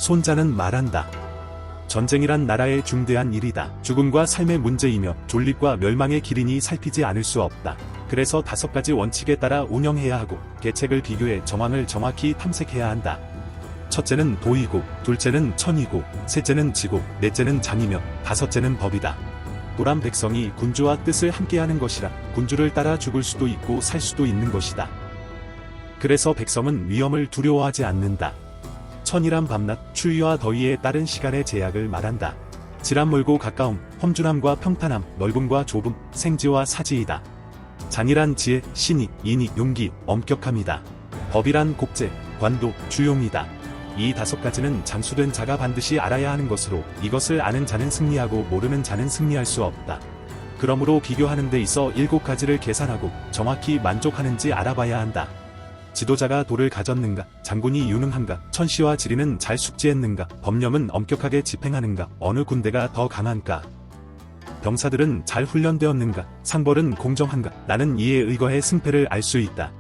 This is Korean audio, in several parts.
손자는 말한다. 전쟁이란 나라의 중대한 일이다. 죽음과 삶의 문제이며 존립과 멸망의 길이니 살피지 않을 수 없다. 그래서 5가지 원칙에 따라 운영해야 하고 계책을 비교해 정황을 정확히 탐색해야 한다. 첫째는 도이고, 둘째는 천이고, 셋째는 지고, 넷째는 장이며 다섯째는 법이다. 도란 백성이 군주와 뜻을 함께하는 것이라 군주를 따라 죽을 수도 있고 살 수도 있는 것이다. 그래서 백성은 위험을 두려워하지 않는다. 천이란 밤낮, 추위와 더위에 따른 시간의 제약을 말한다. 질함 멀고 가까움, 험준함과 평탄함, 넓음과 좁음, 생지와 사지이다. 장이란 지혜, 신익, 인익, 용기, 엄격함이다. 법이란 곡제, 관도, 주용이다. 이 5가지는 장수된 자가 반드시 알아야 하는 것으로 이것을 아는 자는 승리하고 모르는 자는 승리할 수 없다. 그러므로 비교하는 데 있어 7가지를 계산하고 정확히 만족하는지 알아봐야 한다. 지도자가 도를 가졌는가, 장군이 유능한가, 천시와 지리는 잘 숙지했는가, 법령은 엄격하게 집행하는가, 어느 군대가 더 강한가, 병사들은 잘 훈련되었는가, 상벌은 공정한가. 나는 이에 의거해 승패를 알 수 있다.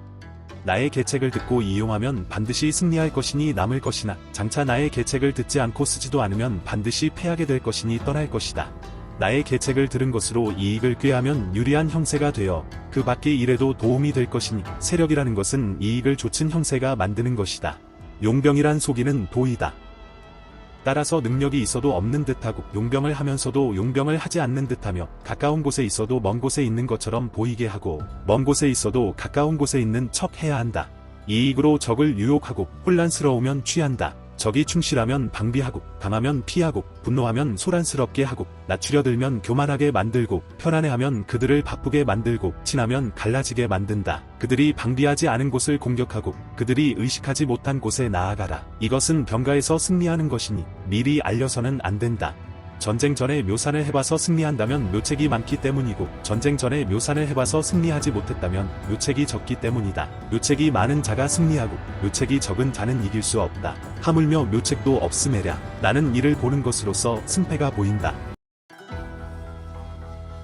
나의 계책을 듣고 이용하면 반드시 승리할 것이니 남을 것이나 장차 나의 계책을 듣지 않고 쓰지도 않으면 반드시 패하게 될 것이니 떠날 것이다. 나의 계책을 들은 것으로 이익을 꾀하면 유리한 형세가 되어 그 밖의 일에도 도움이 될 것이니 세력이라는 것은 이익을 좇은 형세가 만드는 것이다. 용병이란 속이는 도이다. 따라서 능력이 있어도 없는 듯하고 용병을 하면서도 용병을 하지 않는 듯하며 가까운 곳에 있어도 먼 곳에 있는 것처럼 보이게 하고 먼 곳에 있어도 가까운 곳에 있는 척 해야 한다. 이익으로 적을 유혹하고 혼란스러우면 취한다. 적이 충실하면 방비하고 강하면 피하고 분노하면 소란스럽게 하고 낮추려들면 교만하게 만들고 편안해하면 그들을 바쁘게 만들고 친하면 갈라지게 만든다. 그들이 방비하지 않은 곳을 공격하고 그들이 의식하지 못한 곳에 나아가라. 이것은 병가에서 승리하는 것이니 미리 알려서는 안 된다. 전쟁 전에 묘산을 해봐서 승리한다면 묘책이 많기 때문이고 전쟁 전에 묘산을 해봐서 승리하지 못했다면 묘책이 적기 때문이다. 묘책이 많은 자가 승리하고 묘책이 적은 자는 이길 수 없다. 하물며 묘책도 없음에랴. 나는 이를 보는 것으로서 승패가 보인다.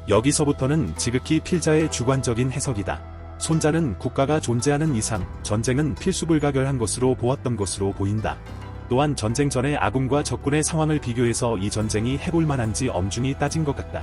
여기서부터는 지극히 필자의 주관적인 해석이다. 손자는 국가가 존재하는 이상 전쟁은 필수불가결한 것으로 보았던 것으로 보인다. 또한 전쟁 전에 아군과 적군의 상황을 비교해서 이 전쟁이 해볼 만한지 엄중히 따진 것 같다.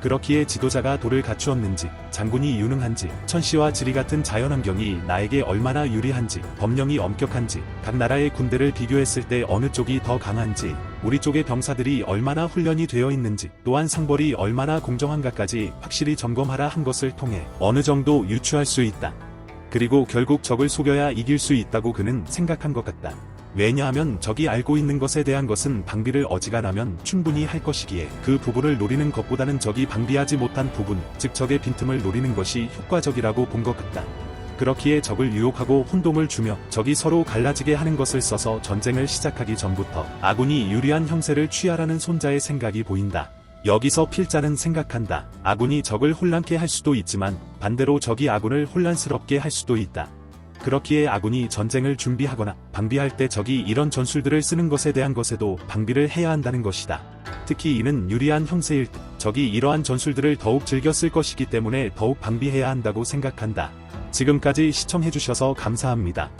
그렇기에 지도자가 도를 갖추었는지, 장군이 유능한지, 천시와 지리 같은 자연환경이 나에게 얼마나 유리한지, 법령이 엄격한지, 각 나라의 군대를 비교했을 때 어느 쪽이 더 강한지, 우리 쪽의 병사들이 얼마나 훈련이 되어 있는지, 또한 상벌이 얼마나 공정한가까지 확실히 점검하라 한 것을 통해 어느 정도 유추할 수 있다. 그리고 결국 적을 속여야 이길 수 있다고 그는 생각한 것 같다. 왜냐하면 적이 알고 있는 것에 대한 것은 방비를 어지간하면 충분히 할 것이기에 그 부분을 노리는 것보다는 적이 방비하지 못한 부분, 즉 적의 빈틈을 노리는 것이 효과적이라고 본 것 같다. 그렇기에 적을 유혹하고 혼동을 주며 적이 서로 갈라지게 하는 것을 써서 전쟁을 시작하기 전부터 아군이 유리한 형세를 취하라는 손자의 생각이 보인다. 여기서 필자는 생각한다. 아군이 적을 혼란케 할 수도 있지만 반대로 적이 아군을 혼란스럽게 할 수도 있다. 그렇기에 아군이 전쟁을 준비하거나 방비할 때 적이 이런 전술들을 쓰는 것에 대한 것에도 방비를 해야 한다는 것이다. 특히 이는 유리한 형세일 때 적이 이러한 전술들을 더욱 즐겨 쓸 것이기 때문에 더욱 방비해야 한다고 생각한다. 지금까지 시청해주셔서 감사합니다.